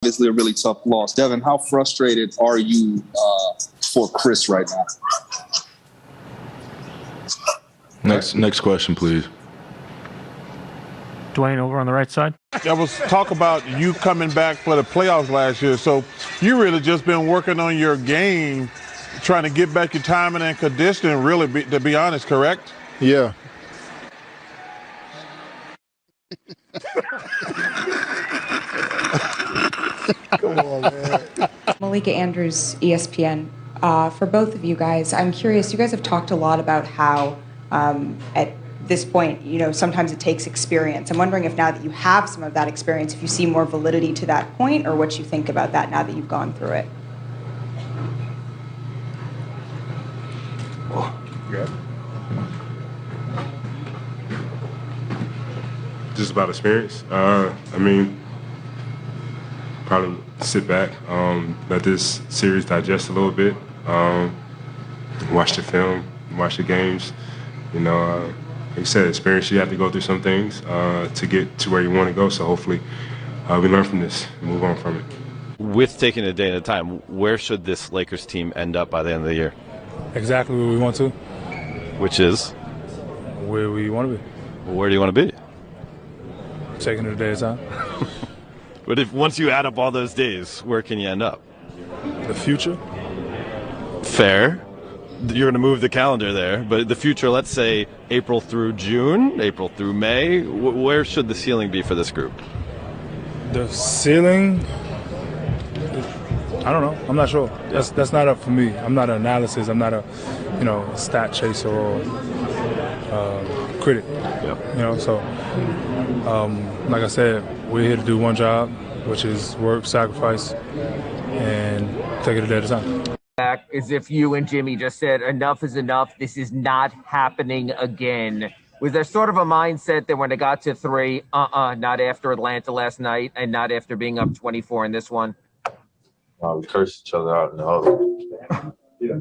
obviously a really tough loss. Devin, how frustrated are you for Kris right now? Next question, please. Dwayne, over on the right side. There was talk about you coming back for the playoffs last year, so you really just been working on your game, trying to get back your timing and conditioning, really, to be honest, correct? Yeah. Come on, man. Malika Andrews, ESPN. For both of you guys, I'm curious, you guys have talked a lot about how at this point, sometimes it takes experience. I'm wondering if now that you have some of that experience, if you see more validity to that point, or what you think about that now that you've gone through it. Just about experience. Probably sit back, let this series digest a little bit, watch the film, watch the games. Like I said, experience, you have to go through some things to get to where you want to go. So hopefully we learn from this and move on from it. With taking it a day at a time, where should this Lakers team end up by the end of the year? Exactly where we want to. Which is? Where we want to be. Well, where do you want to be? Taking it a day at a time. But once you add up all those days, where can you end up? The future. Fair. You're going to move the calendar there, but the future, let's say April through June, April through May, where should the ceiling be for this group? The ceiling, I don't know. I'm not sure. That's not up for me. I'm not an analysis. I'm not a, stat chaser or critic. Yep. So like I said, we're here to do one job, which is work, sacrifice, and take it a day at a time. As if you and Jimmy just said, enough is enough. This is not happening again. Was there sort of a mindset that when it got to 3, not after Atlanta last night and not after being up 24 in this one? We cursed each other out in the huddle. Yeah.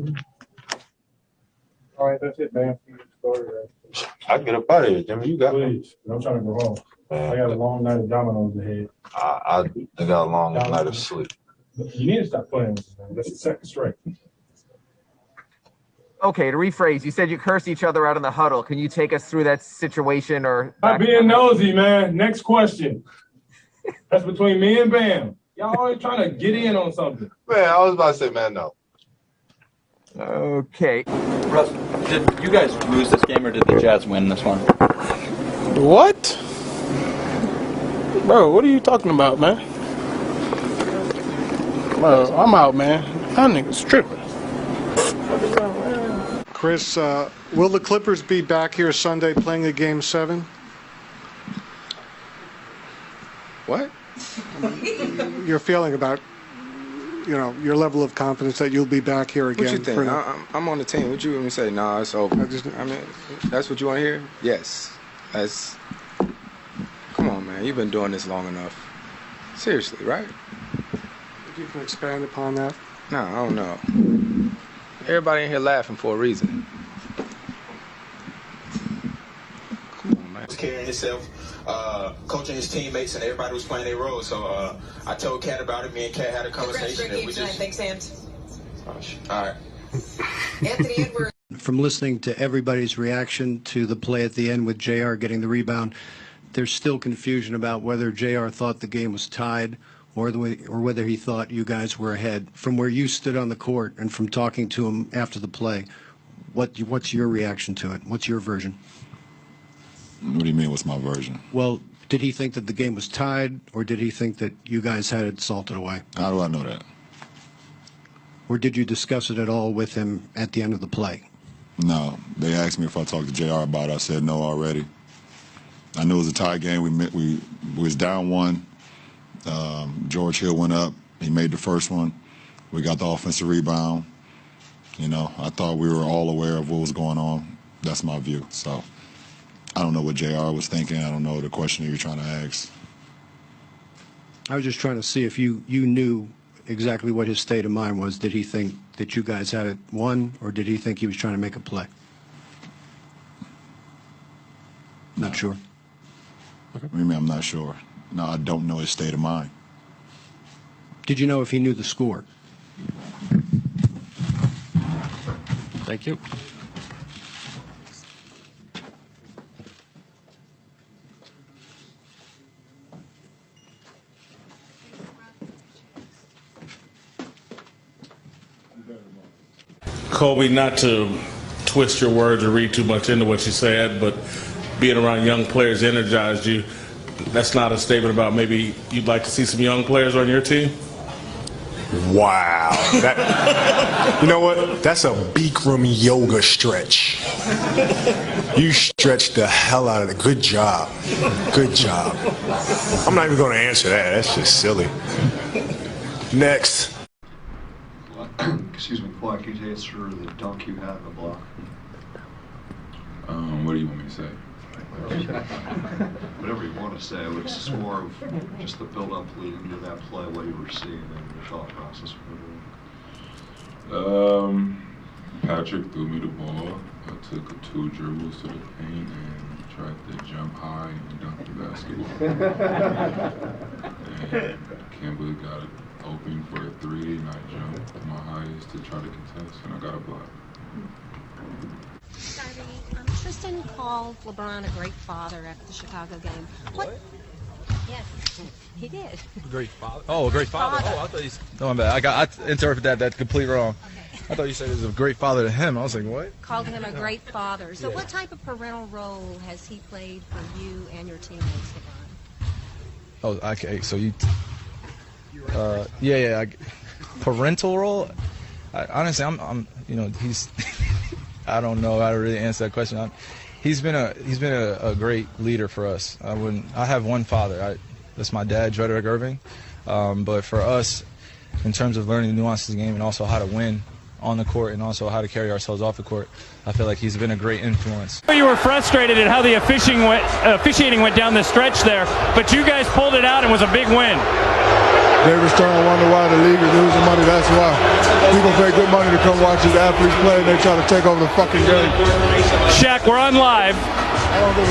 All right, that's it, man. I can get up out of here, Jimmy. You got me. Please. I'm trying to go home. I got a long night of dominoes ahead. I got a long night of sleep. You need to stop playing with this, man. That's the second straight. Okay, to rephrase, you said you cursed each other out in the huddle. Can you take us through that situation or? Not being nosy, man. Next question. That's between me and Bam. Y'all always trying to get in on something. Man, I was about to say, man, no. Okay. Russ, did you guys lose this game or did the Jazz win this one? What? Bro, what are you talking about, man? Bro, I'm out, man. That nigga's tripping. Kris, will the Clippers be back here Sunday playing a Game 7? What? Your feeling about, your level of confidence that you'll be back here again. What you think? I'm on the team. What you want me to say? Nah, it's over. That's what you want to hear? Yes. Come on, man. You've been doing this long enough. Seriously, right? You can expand upon that. No, I don't know. Everybody in here laughing for a reason. Come on, man. Carrying himself, coaching his teammates, and everybody was playing their role. So I told Kat about it. Me and Kat had a conversation. That we just... Thanks, Ant. All right. Anthony Edwards. From listening to everybody's reaction to the play at the end with JR getting the rebound, there's still confusion about whether JR thought the game was tied or whether he thought you guys were ahead. From where you stood on the court and from talking to him after the play, what's your reaction to it? What's your version? What do you mean, what's my version? Well, did he think that the game was tied, or did he think that you guys had it salted away? How do I know that? Or did you discuss it at all with him at the end of the play? No. They asked me if I talked to JR about it. I said no already. I knew it was a tie game. We was down 1. George Hill went up. He made the first one. We got the offensive rebound. I thought we were all aware of what was going on. That's my view. So I don't know what JR was thinking. I don't know the question you're trying to ask. I was just trying to see if you knew exactly what his state of mind was. Did he think that you guys had it won, or did he think he was trying to make a play? Not sure. What do you mean I'm not sure? No, I don't know his state of mind. Did you know if he knew the score? Thank you. Kobe, not to twist your words or read too much into what you said, but being around young players energized you. That's not a statement about maybe you'd like to see some young players on your team? Wow. You know what? That's a Bikram yoga stretch. You stretched the hell out of it. Good job. Good job. I'm not even going to answer that. That's just silly. Next. Excuse me, Kawhi, can you answer the dunk you had in the block? What do you want me to say? Whatever you want to say, it's more of just the build-up leading to that play, what you were seeing and your thought process. Patrick threw me the ball. I took 2 dribbles to the paint and tried to jump high and dunk the basketball. And Campbell got it open for a 3, and I jumped to my highest to try to contest, and I got a block. Tristan called LeBron a great father after the Chicago game. What? Yes, he did. Great father. Oh, a great father. Oh, I thought you. No, I'm bad. I interpreted that completely wrong. Okay. I thought you said he was a great father to him. I was like, what? Called him a great father. So, what type of parental role has he played for you and your teammates, LeBron? Oh, okay. So you. Parental role. Honestly, I'm. You know, he's. I don't know how to really answer that question. He's been a great leader for us. I have one father. That's my dad, Kyrie Irving. But for us, in terms of learning the nuances of the game and also how to win on the court and also how to carry ourselves off the court, I feel like he's been a great influence. You were frustrated at how the officiating went down the stretch there, but you guys pulled it out and was a big win. David Stern wonder why the league is losing money. That's why. People pay good money to come watch these athletes play, and they try to take over the fucking game. Shaq, we're on live.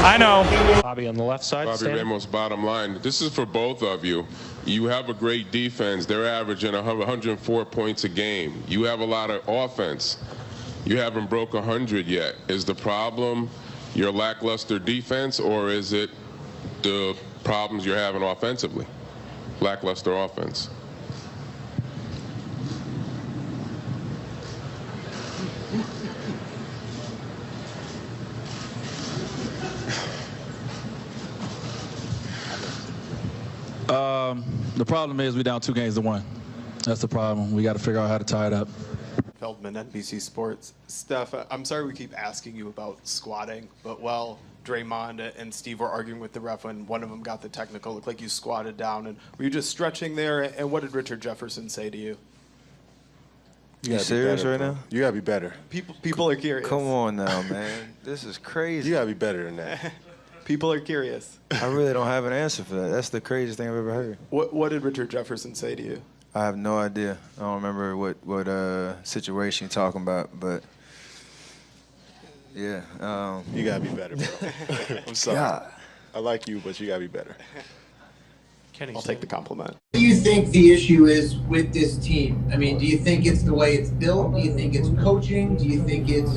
I know. Bobby on the left side. Bobby Ramos, bottom line. This is for both of you. You have a great defense. They're averaging 104 points a game. You have a lot of offense. You haven't broke 100 yet. Is the problem your lackluster defense, or is it the problems you're having offensively? Lackluster offense. The problem is we're down 2-1. That's the problem. We got to figure out how to tie it up. Feldman, NBC Sports. Steph, I'm sorry we keep asking you about squatting, but while Draymond and Steve were arguing with the ref when one of them got the technical, it looked like you squatted down. And were you just stretching there? And what did Richard Jefferson say to you? You serious right now? You gotta be better. People are curious. Come on now, man. This is crazy. You gotta be better than that. People are curious. I really don't have an answer for that. That's the craziest thing I've ever heard. What did Richard Jefferson say to you? I have no idea. I don't remember what situation you're talking about, but yeah. You gotta be better, bro. I'm sorry. God. I like you, but you gotta be better. I'll take the compliment. What do you think the issue is with this team? I mean, do you think it's the way it's built? Do you think it's coaching? Do you think it's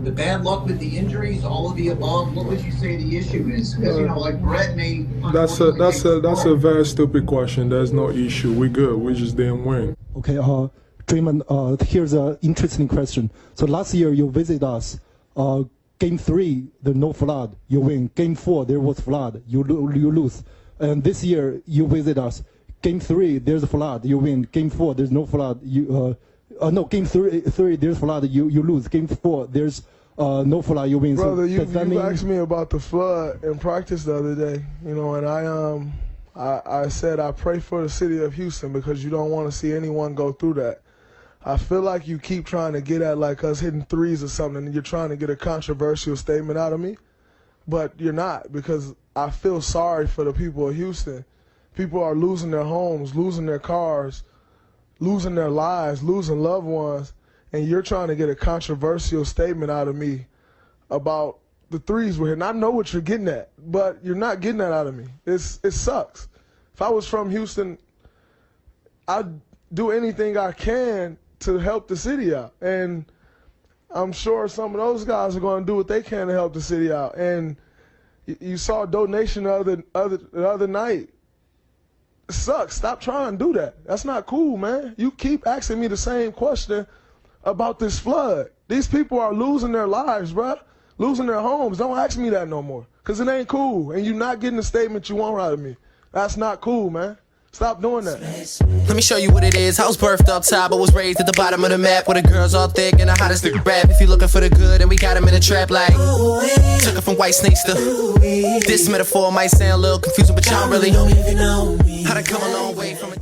the bad luck with the injuries? All of the above? What would you say the issue is? Because like Brett may. That's a very stupid question. There's no issue. We good. We just didn't win. Okay, Draymond, here's an interesting question. So last year you visit us. Game 3, there's no flood. You win. Game 4, there was flood. You lose. And this year you visit us. Game 3, there's a flood. You win. Game 4, there's no flood. Game 3, there's flood. You lose. Game 4, there's no flood. You win. Brother, you asked me about the flood in practice the other day. And I said I pray for the city of Houston because you don't want to see anyone go through that. I feel like you keep trying to get at like us hitting threes or something, and you're trying to get a controversial statement out of me, but you're not, because I feel sorry for the people of Houston. People are losing their homes, losing their cars, losing their lives, losing loved ones, and you're trying to get a controversial statement out of me about the threes we're hitting. I know what you're getting at, but you're not getting that out of me. It sucks. If I was from Houston, do anything I can to help the city out. And I'm sure some of those guys are going to do what they can to help the city out. And you saw a donation the other night. It sucks. Stop trying to do that. That's not cool, man. You keep asking me the same question about this flood. These people are losing their lives, bruh. Losing their homes. Don't ask me that no more, because it ain't cool. And you're not getting the statement you want out of me. That's not cool, man. Stop doing that. Let me show you what it is. I was birthed up top, but was raised at the bottom of the map, where the girls all thick and the hottest nigga rap. If you looking for the good, and we got him in a trap like took it from white snakes to this metaphor might sound a little confusing, but y'all really how to come a long way from it.